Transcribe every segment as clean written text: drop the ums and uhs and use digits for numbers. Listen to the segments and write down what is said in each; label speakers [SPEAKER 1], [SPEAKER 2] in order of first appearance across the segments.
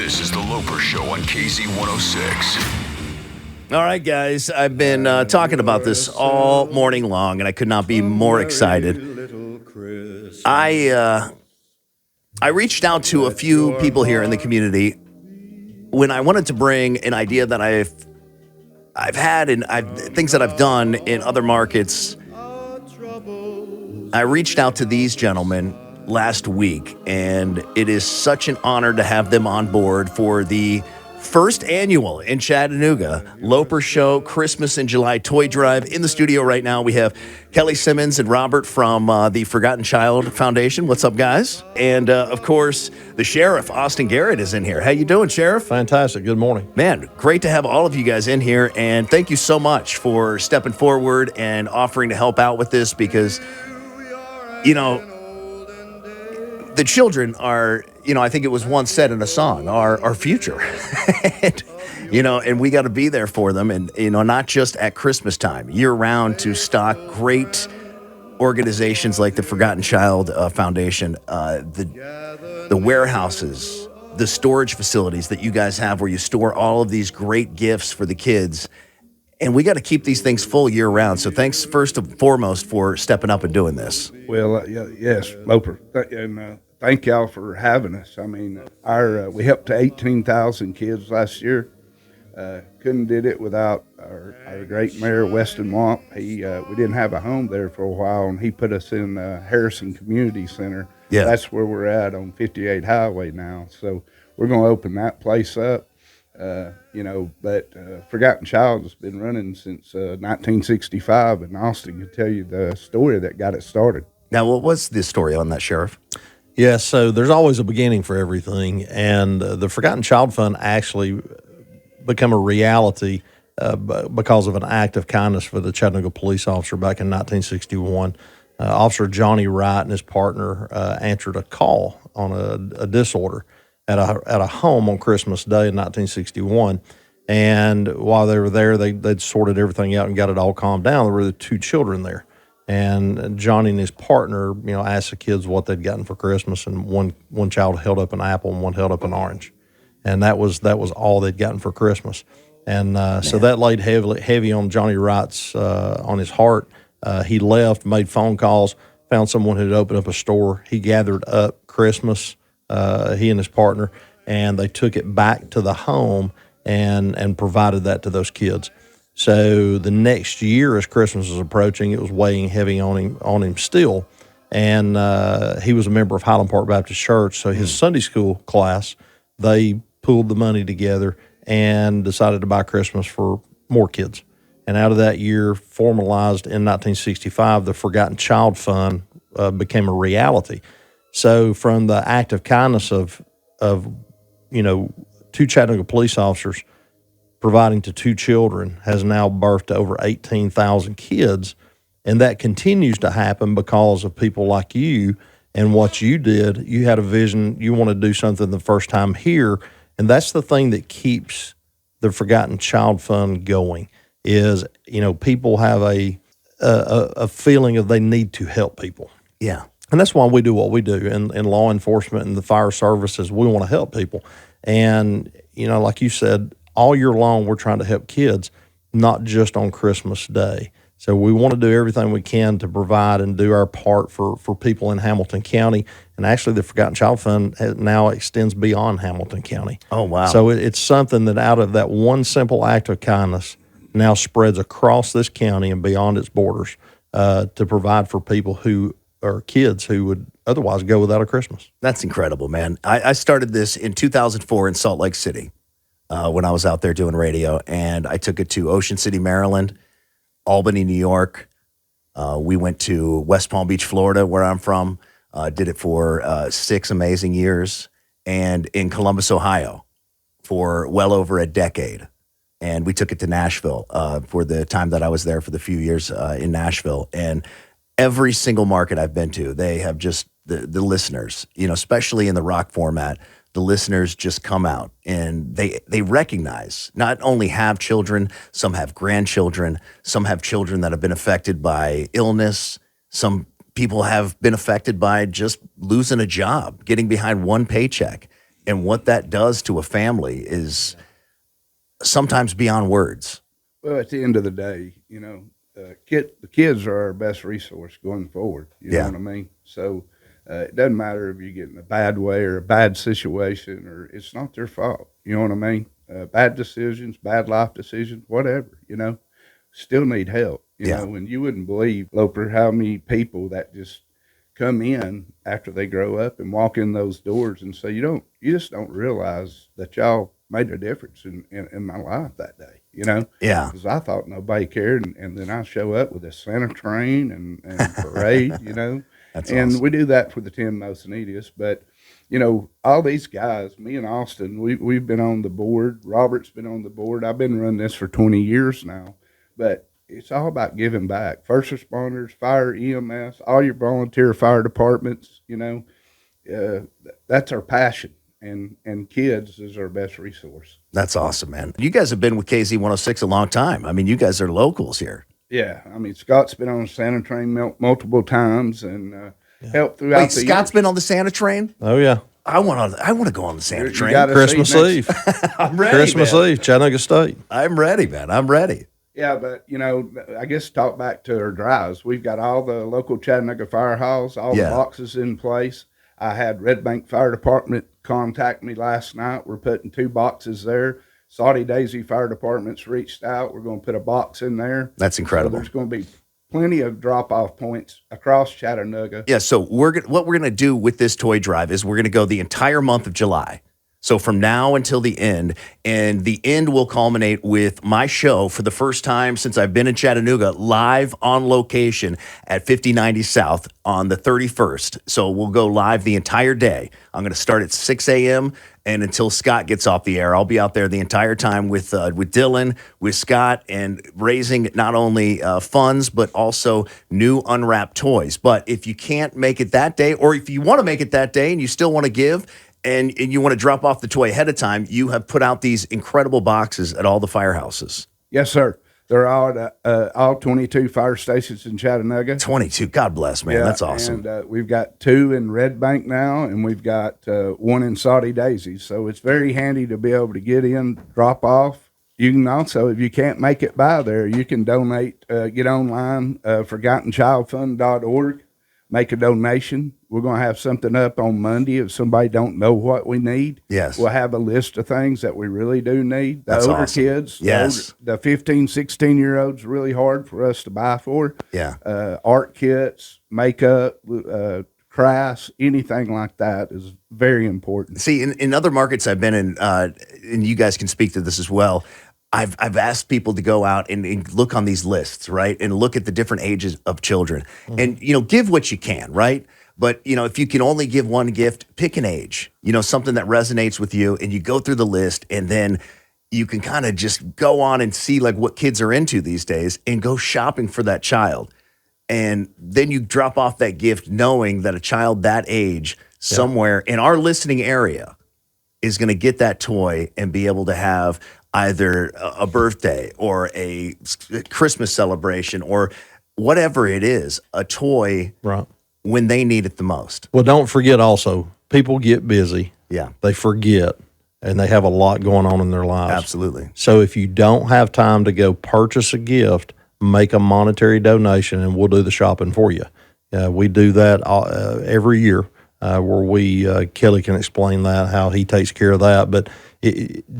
[SPEAKER 1] This is the Loper Show on KZ106.
[SPEAKER 2] All right, guys, I've been talking about this all morning long, and I could not be more excited. I reached out to a few people here in the community when I wanted to bring an idea that I've had and things that I've done in other markets. I reached out to these gentlemen last week, and it is such an honor to have them on board for the first annual in Chattanooga Loper Show Christmas in July Toy Drive. In the studio right now, we have Kelly Simmons and Robert from the Forgotten Child Foundation. What's up, guys? And, of course, the Sheriff, Austin Garrett, is in here. How you doing, Sheriff?
[SPEAKER 3] Fantastic. Good morning.
[SPEAKER 2] Man, great to have all of you guys in here, and thank you so much for stepping forward and offering to help out with this because, you know, the children are, I think it was once said in a song, our future. and, and we got to be there for them. And, not just at Christmas time, year round to stock great organizations like the Forgotten Child Foundation, the warehouses, the storage facilities that you guys have where you store all of these great gifts for the kids. And we got to keep these things full year round. So thanks first and foremost for stepping up and doing this.
[SPEAKER 4] Well, yes, Loper. And thank y'all for having us. I mean, we helped to 18,000 kids last year. Couldn't did it without our great mayor, Weston Wamp. We didn't have a home there for a while, and he put us in Harrison Community Center.
[SPEAKER 2] Yeah.
[SPEAKER 4] That's where we're at on 58 Highway now. So we're going to open that place up. But Forgotten Child has been running since 1965, and Austin can tell you the story that got it started.
[SPEAKER 2] Now, what was the story on that, Sheriff?
[SPEAKER 3] Yeah, so there's always a beginning for everything, and the Forgotten Child Fund actually became a reality because of an act of kindness for the Chattanooga police officer back in 1961. Officer Johnny Wright and his partner answered a call on a disorder at a home on Christmas Day in 1961. And while they were there, they'd sorted everything out and got it all calmed down. There were the two children there. And Johnny and his partner, asked the kids what they'd gotten for Christmas. And one child held up an apple and one held up an orange. And that was all they'd gotten for Christmas. And so that laid heavy on Johnny Wright's, on his heart. He left, made phone calls, found someone who'd opened up a store. He gathered up Christmas, he and his partner, and they took it back to the home and provided that to those kids. So the next year, as Christmas was approaching, it was weighing heavy on him still. And he was a member of Highland Park Baptist Church. So his Sunday school class, they pooled the money together and decided to buy Christmas for more kids. And out of that year, formalized in 1965, the Forgotten Child Fund became a reality. So from the act of kindness of two Chattanooga police officers providing to two children has now birthed over 18,000 kids. And that continues to happen because of people like you and what you did. You had a vision. You want to do something the first time here. And that's the thing that keeps the Forgotten Child Fund going is, people have a feeling of they need to help people.
[SPEAKER 2] Yeah.
[SPEAKER 3] And that's why we do what we do in law enforcement and the fire services. We want to help people. And, like you said, all year long, we're trying to help kids, not just on Christmas Day. So we want to do everything we can to provide and do our part for people in Hamilton County. And actually, the Forgotten Child Fund now extends beyond Hamilton County.
[SPEAKER 2] Oh, wow.
[SPEAKER 3] So it's something that out of that one simple act of kindness now spreads across this county and beyond its borders to provide for people who are kids who would otherwise go without a Christmas.
[SPEAKER 2] That's incredible, man. I started this in 2004 in Salt Lake City when I was out there doing radio, and I took it to Ocean City, Maryland, Albany, New York. We went to West Palm Beach, Florida, where I'm from, did it for 6 amazing years, and in Columbus, Ohio for well over a decade. And we took it to Nashville for the time that I was there for the few years in Nashville. And every single market I've been to, they have just the listeners, especially in the rock format, the listeners just come out and they recognize not only have children, some have grandchildren, some have children that have been affected by illness. Some people have been affected by just losing a job, getting behind one paycheck. and what that does to a family is sometimes beyond words.
[SPEAKER 4] Well, at the end of the day, the kids are our best resource going forward. You know what I mean? So it doesn't matter if you get in a bad way or a bad situation, or it's not their fault. You know what I mean? Bad decisions, bad life decisions, whatever, still need help. You know, and you wouldn't believe, Loper, how many people that just come in after they grow up and walk in those doors and say, you just don't realize that y'all made a difference in my life that day, Yeah. Because I thought nobody cared, and then I show up with a Santa train and parade,
[SPEAKER 2] That's
[SPEAKER 4] and
[SPEAKER 2] awesome.
[SPEAKER 4] we do that for the 10 most neediest. But, all these guys, me and Austin, we've been on the board. Robert's been on the board. I've been running this for 20 years now. But it's all about giving back. First responders, fire, EMS, all your volunteer fire departments, that's our passion. And kids is our best resource.
[SPEAKER 2] That's awesome, man. You guys have been with KZ106 a long time. I mean, you guys are locals here.
[SPEAKER 4] Yeah, I mean, Scott's been on the Santa train multiple times and helped throughout
[SPEAKER 2] Wait,
[SPEAKER 4] the
[SPEAKER 2] Scott's
[SPEAKER 4] years.
[SPEAKER 2] been on the Santa train?
[SPEAKER 3] Oh, yeah.
[SPEAKER 2] I want to go on the Santa
[SPEAKER 4] You
[SPEAKER 2] train.
[SPEAKER 4] gotta
[SPEAKER 3] Christmas
[SPEAKER 4] see
[SPEAKER 3] Eve.
[SPEAKER 2] I'm ready.
[SPEAKER 3] Christmas
[SPEAKER 2] man.
[SPEAKER 3] Eve, Chattanooga State.
[SPEAKER 2] I'm ready, man. I'm ready.
[SPEAKER 4] Yeah, but, I guess talk back to our drives. We've got all the local Chattanooga fire halls, all the boxes in place. I had Red Bank Fire Department contact me last night. We're putting 2 boxes there. Saudi Daisy Fire Department's reached out. We're going to put a box in there.
[SPEAKER 2] That's incredible.
[SPEAKER 4] So there's going to be plenty of drop-off points across Chattanooga.
[SPEAKER 2] Yeah, so what we're going to do with this toy drive is we're going to go the entire month of July. So from now until the end, and the end will culminate with my show for the first time since I've been in Chattanooga, live on location at 5090 South on the 31st. So we'll go live the entire day. I'm going to start at 6 a.m. and until Scott gets off the air. I'll be out there the entire time with Dylan, with Scott, and raising not only funds, but also new unwrapped toys. But if you can't make it that day, or if you want to make it that day and you still want to give, and you want to drop off the toy ahead of time, you have put out these incredible boxes at all the firehouses.
[SPEAKER 4] Yes, sir. They're all at all 22 fire stations in Chattanooga.
[SPEAKER 2] 22. God bless, man. That's awesome.
[SPEAKER 4] And we've got 2 in Red Bank now, and we've got 1 in Saudi Daisy. So it's very handy to be able to get in, drop off. You can also, if you can't make it by there, you can donate, get online, ForgottenChildFund.org, make a donation. We're going to have something up on Monday if somebody don't know what we need.
[SPEAKER 2] Yes.
[SPEAKER 4] We'll have a list of things that we really do need. The
[SPEAKER 2] That's
[SPEAKER 4] older
[SPEAKER 2] awesome.
[SPEAKER 4] kids,
[SPEAKER 2] Yes.
[SPEAKER 4] the 15, 16-year-olds, really hard for us to buy for.
[SPEAKER 2] Yeah.
[SPEAKER 4] Art kits, makeup, crafts, anything like that is very important.
[SPEAKER 2] See, in other markets I've been in, and you guys can speak to this as well, I've asked people to go out and look on these lists, right? And look at the different ages of children. And, give what you can, right? But, if you can only give one gift, pick an age, something that resonates with you, and you go through the list, and then you can kind of just go on and see like what kids are into these days and go shopping for that child. And then you drop off that gift knowing that a child that age somewhere in our listening area is going to get that toy and be able to have either a birthday or a Christmas celebration or whatever it is, a toy
[SPEAKER 3] Right.
[SPEAKER 2] when they need it the most.
[SPEAKER 3] Well, don't forget also, people get busy.
[SPEAKER 2] Yeah,
[SPEAKER 3] They forget, and they have a lot going on in their lives.
[SPEAKER 2] absolutely.
[SPEAKER 3] So if you don't have time to go purchase a gift, make a monetary donation, and we'll do the shopping for you. We do that every year where we, Kelly can explain that, how he takes care of that. But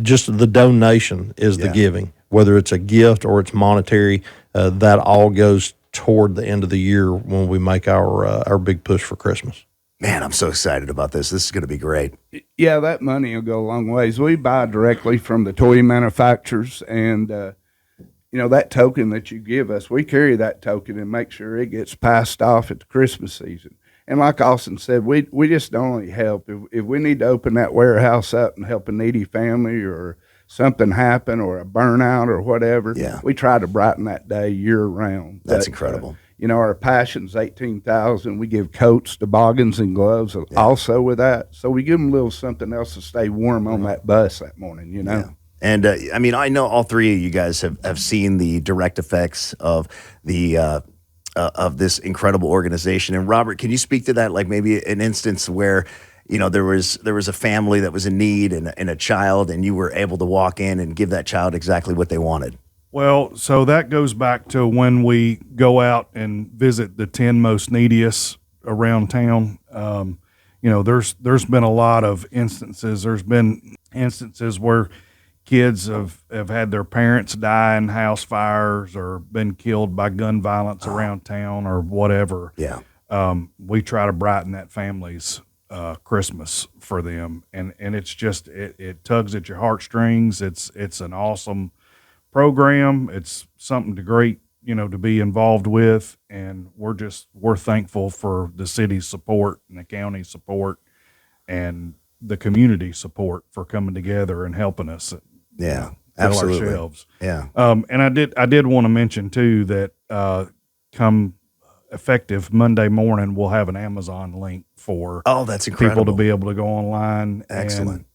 [SPEAKER 3] just the donation is the giving, whether it's a gift or it's monetary, that all goes toward the end of the year when we make our big push for Christmas.
[SPEAKER 2] Man, I'm so excited about this. This is going to be great.
[SPEAKER 4] Yeah, that money will go a long ways. We buy directly from the toy manufacturers, and that token that you give us, we carry that token and make sure it gets passed off at the Christmas season. And like Austin said, we just don't only help. If we need to open that warehouse up and help a needy family or something happen or a burnout or whatever, we try to brighten that day year round.
[SPEAKER 2] That's incredible.
[SPEAKER 4] Our passion's $18,000. We give coats, toboggans, and gloves also with that. So we give them a little something else to stay warm on that bus that morning,
[SPEAKER 2] Yeah. And I know all three of you guys have seen the direct effects of the of this incredible organization. And Robert, can you speak to that? Like maybe an instance where there was a family that was in need and a child, and you were able to walk in and give that child exactly what they wanted.
[SPEAKER 5] Well, so that goes back to when we go out and visit the 10 most neediest around town. There's been a lot of instances. There's been instances where kids have had their parents die in house fires or been killed by gun violence around town or whatever.
[SPEAKER 2] Yeah.
[SPEAKER 5] We try to brighten that family's Christmas for them, and it's just it tugs at your heartstrings. It's an awesome program. It's something to be involved with, and we're thankful for the city's support and the county's support and the community support for coming together and helping us.
[SPEAKER 2] Yeah,
[SPEAKER 5] fill
[SPEAKER 2] absolutely.
[SPEAKER 5] our shelves.
[SPEAKER 2] Yeah.
[SPEAKER 5] And I did want to mention too that come effective Monday morning, we'll have an Amazon link for
[SPEAKER 2] that's incredible.
[SPEAKER 5] people to be able to go online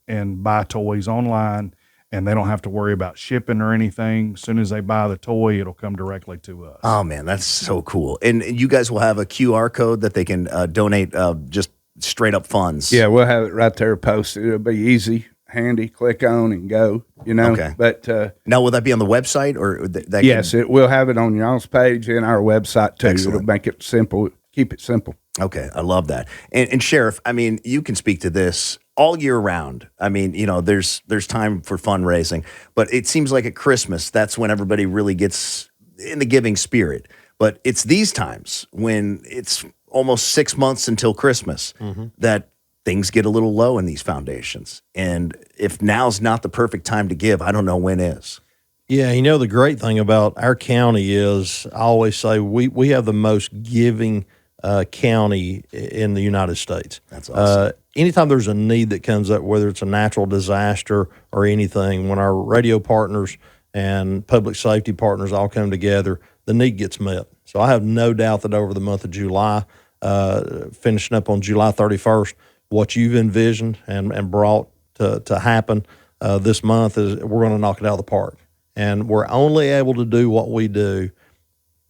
[SPEAKER 5] and buy toys online. And they don't have to worry about shipping or anything. As soon as they buy the toy, it'll come directly to us.
[SPEAKER 2] Oh, man, that's so cool. And you guys will have a QR code that they can donate just straight up funds.
[SPEAKER 4] Yeah, we'll have it right there posted. It'll be easy, handy, click on and go,
[SPEAKER 2] Okay.
[SPEAKER 4] But
[SPEAKER 2] now, will that be on the website? Or
[SPEAKER 4] yes, we'll have it on y'all's page and our website, too.
[SPEAKER 2] Excellent.
[SPEAKER 4] It'll make it simple, keep it simple.
[SPEAKER 2] Okay, I love that. And Sheriff, I mean, you can speak to this all year round. I mean, there's time for fundraising, but it seems like at Christmas, that's when everybody really gets in the giving spirit. But it's these times when it's almost 6 months until Christmas that things get a little low in these foundations. And if now's not the perfect time to give, I don't know when is.
[SPEAKER 3] Yeah, the great thing about our county is I always say we have the most giving county in the United States.
[SPEAKER 2] That's awesome.
[SPEAKER 3] Anytime there's a need that comes up, whether it's a natural disaster or anything, when our radio partners and public safety partners all come together, the need gets met. So I have no doubt that over the month of July, finishing up on July 31st, what you've envisioned and brought to happen this month is we're going to knock it out of the park. And we're only able to do what we do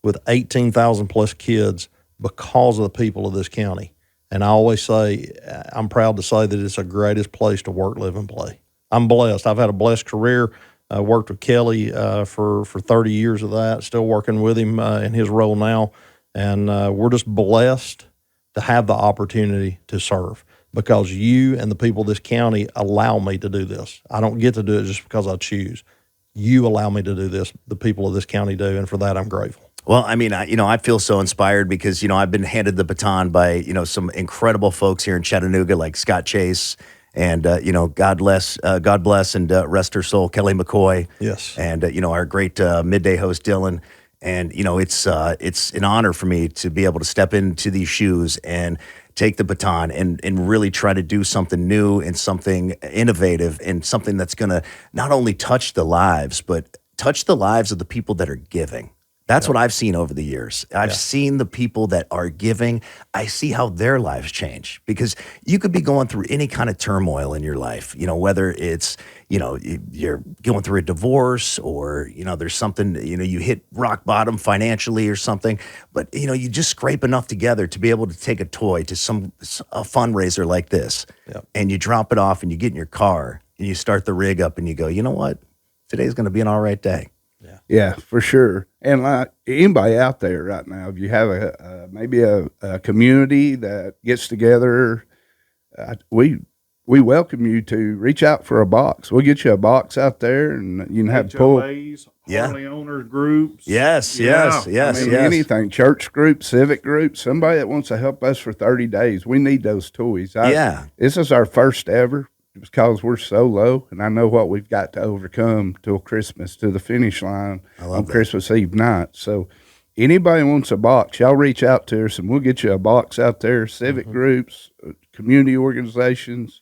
[SPEAKER 3] with 18,000 plus kids because of the people of this county. And I always say, I'm proud to say that it's the greatest place to work, live, and play. I'm blessed. I've had a blessed career. I worked with Kelly for 30 years of that, still working with him in his role now. And we're just blessed to have the opportunity to serve because you and the people of this county allow me to do this. I don't get to do it just because I choose. You allow me to do this. The people of this county do, and for that, I'm grateful.
[SPEAKER 2] Well, I mean, I feel so inspired because, I've been handed the baton by, some incredible folks here in Chattanooga like Scott Chase and, God bless and rest her soul, Kelly McCoy.
[SPEAKER 3] Yes.
[SPEAKER 2] And, our great midday host, Dylan. And, it's an honor for me to be able to step into these shoes and take the baton and really try to do something new and something innovative and something that's going to not only touch the lives, but touch the lives of the people that are giving. That's what I've seen over the years. I've seen the people that are giving. I see how their lives change because you could be going through any kind of turmoil in your life, whether it's, you're going through a divorce or, there's something, you hit rock bottom financially or something, but, you just scrape enough together to be able to take a toy to a fundraiser like this and you drop it off and you get in your car and you start the rig up and you go, you know what? Today's going to be an all right day.
[SPEAKER 4] Yeah, for sure. And like anybody out there right now, if you have maybe a community that gets together, we welcome you to reach out for a box. We'll get you a box out there, and you can have
[SPEAKER 5] HOAs, Harley owners groups.
[SPEAKER 2] Yes.
[SPEAKER 4] Anything, church groups, civic groups, somebody that wants to help us for 30 days. We need those toys. This is our first ever. Because we're so low, and I know what we've got to overcome till Christmas, to the finish line on Christmas Eve night. So anybody wants a box, y'all reach out to us, and we'll get you a box out there, civic groups, community organizations,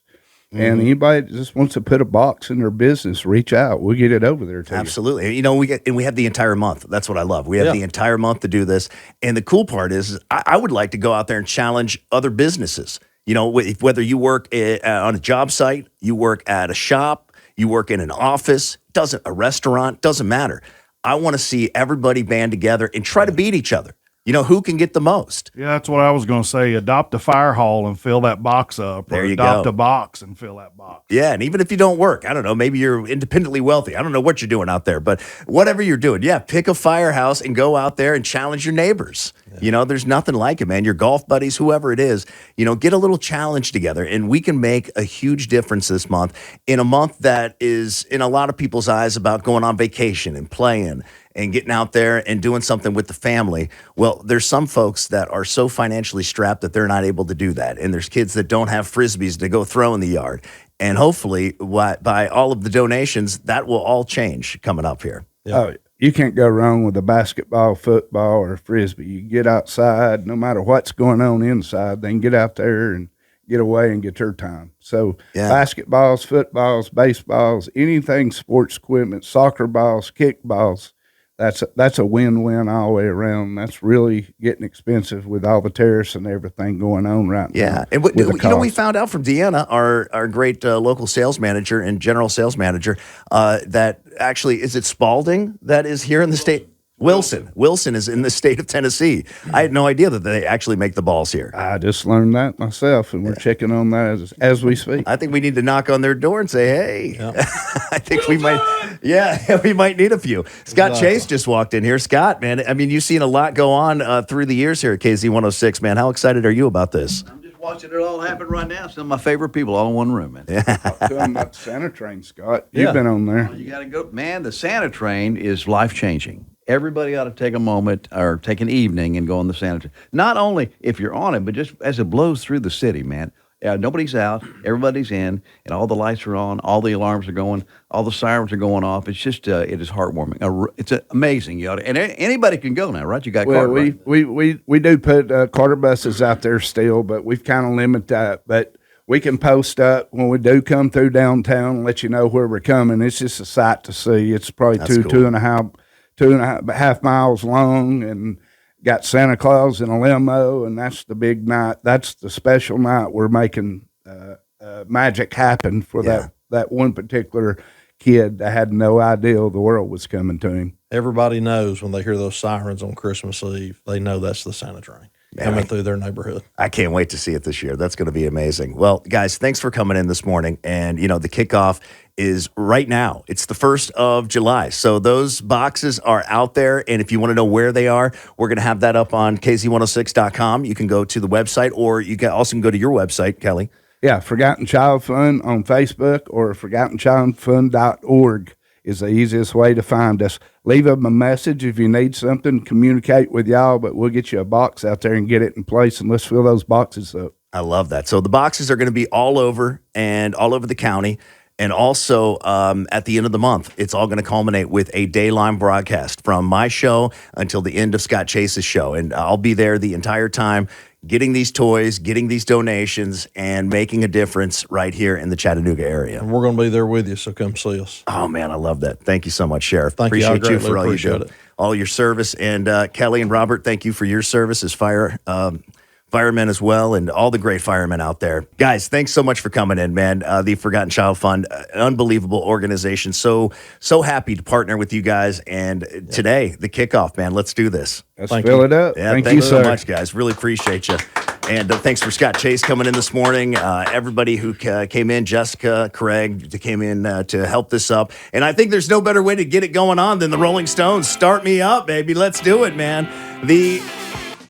[SPEAKER 4] and anybody that just wants to put a box in their business, reach out. We'll get it over there to
[SPEAKER 2] Absolutely. We have the entire month. That's what I love. We have the entire month to do this. And the cool part is I would like to go out there and challenge other businesses. Whether you work on a job site, you work at a shop, you work in an office, a restaurant, doesn't matter. I want to see everybody band together and try to beat each other. Who can get the most?
[SPEAKER 5] Yeah, that's what I was going to say. Adopt a fire hall and fill that box up.
[SPEAKER 2] There
[SPEAKER 5] or
[SPEAKER 2] you
[SPEAKER 5] adopt
[SPEAKER 2] go.
[SPEAKER 5] a box and fill that box.
[SPEAKER 2] Yeah, and even if you don't work, I don't know, maybe you're independently wealthy. I don't know what you're doing out there, but whatever you're doing, pick a firehouse and go out there and challenge your neighbors. There's nothing like it, man. Your golf buddies, whoever it is, get a little challenge together, and we can make a huge difference this month, in a month that is, in a lot of people's eyes, about going on vacation and playing and getting out there and doing something with the family. Well, there's some folks that are so financially strapped that they're not able to do that. And there's kids that don't have Frisbees to go throw in the yard. And hopefully, by all of the donations, that will all change coming up here.
[SPEAKER 3] Yeah.
[SPEAKER 4] Oh, you can't go wrong with a basketball, football, or a Frisbee. You get outside, no matter what's going on inside, they can get out there and get away and get their time. So basketballs, footballs, baseballs, anything sports equipment, soccer balls, kickballs, that's a win-win all the way around. That's really getting expensive with all the Terrace and everything going on right now.
[SPEAKER 2] Yeah, and we found out from Deanna, our great local sales manager and general sales manager, that actually, is it Spalding that is here in the state? Wilson is in the state of Tennessee. I had no idea that they actually make the balls here.
[SPEAKER 4] I just learned that myself, and we're checking on that as we speak.
[SPEAKER 2] I think we need to knock on their door and say, hey, I think we might, we might need a few. Scott Chase just walked in here. Scott, man, I mean, you've seen a lot go on through the years here at KZ106, man. How excited are you about this?
[SPEAKER 6] I'm just watching it all happen right now. Some of my favorite people all in one room, man.
[SPEAKER 4] Talk to them about the Santa train, Scott. You've been on there.
[SPEAKER 6] You got to go. Man, the Santa train is life-changing. Everybody ought to take a moment or take an evening and go on the Santa train. Not only if you're on it, but just as it blows through the city, man. Nobody's out. Everybody's in, and all the lights are on. All the alarms are going. All the sirens are going off. It's just, it is heartwarming. It's amazing. You ought to, and anybody can go now, right? You got
[SPEAKER 4] well,
[SPEAKER 6] Carter,
[SPEAKER 4] we do put Carter buses out there still, but we've kind of limited that. But we can post up when we do come through downtown and let you know where we're coming. It's just a sight to see. It's probably two and a half miles long, and got Santa Claus in a limo, and that's the big night. That's the special night. We're making magic happen for that one particular kid that had no idea the world was coming to him.
[SPEAKER 3] Everybody knows when they hear those sirens on Christmas Eve, they know that's the Santa train coming through their neighborhood.
[SPEAKER 2] I can't wait to see it this year. That's going to be amazing. Well, guys, thanks for coming in this morning. And, the kickoff is right now. It's the 1st of July. So those boxes are out there. And if you want to know where they are, we're going to have that up on KZ106.com. You can go to the website, or you can also go to your website, Kelly.
[SPEAKER 4] Yeah, Forgotten Child Fund on Facebook, or ForgottenChildFund.org is the easiest way to find us. Leave them a message if you need something, communicate with y'all, but we'll get you a box out there and get it in place, and let's fill those boxes up.
[SPEAKER 2] I love that. So the boxes are going to be all over the county. And also, at the end of the month, it's all going to culminate with a dayline broadcast from my show until the end of Scott Chase's show. And I'll be there the entire time, getting these toys, getting these donations, and making a difference right here in the Chattanooga area.
[SPEAKER 3] And we're going to be there with you, so come see us.
[SPEAKER 2] Oh, man, I love that. Thank you so much, Sheriff.
[SPEAKER 3] Thank you.
[SPEAKER 2] Appreciate you for all you
[SPEAKER 3] appreciate
[SPEAKER 2] do.
[SPEAKER 3] it.
[SPEAKER 2] All your service. And Kelly and Robert, thank you for your service as firemen as well, and all the great firemen out there. Guys, thanks so much for coming in, man. The Forgotten Child Fund, unbelievable organization. So happy to partner with you guys. And today, the kickoff, man. Let's do this.
[SPEAKER 4] Let's fill it up.
[SPEAKER 2] Yeah,
[SPEAKER 4] Thank
[SPEAKER 2] thanks
[SPEAKER 4] you
[SPEAKER 2] so
[SPEAKER 4] sir.
[SPEAKER 2] much, guys. Really appreciate you. And thanks for Scott Chase coming in this morning. Everybody who came in, Jessica, Craig, came in to help this up. And I think there's no better way to get it going on than the Rolling Stones. Start me up, baby. Let's do it, man. The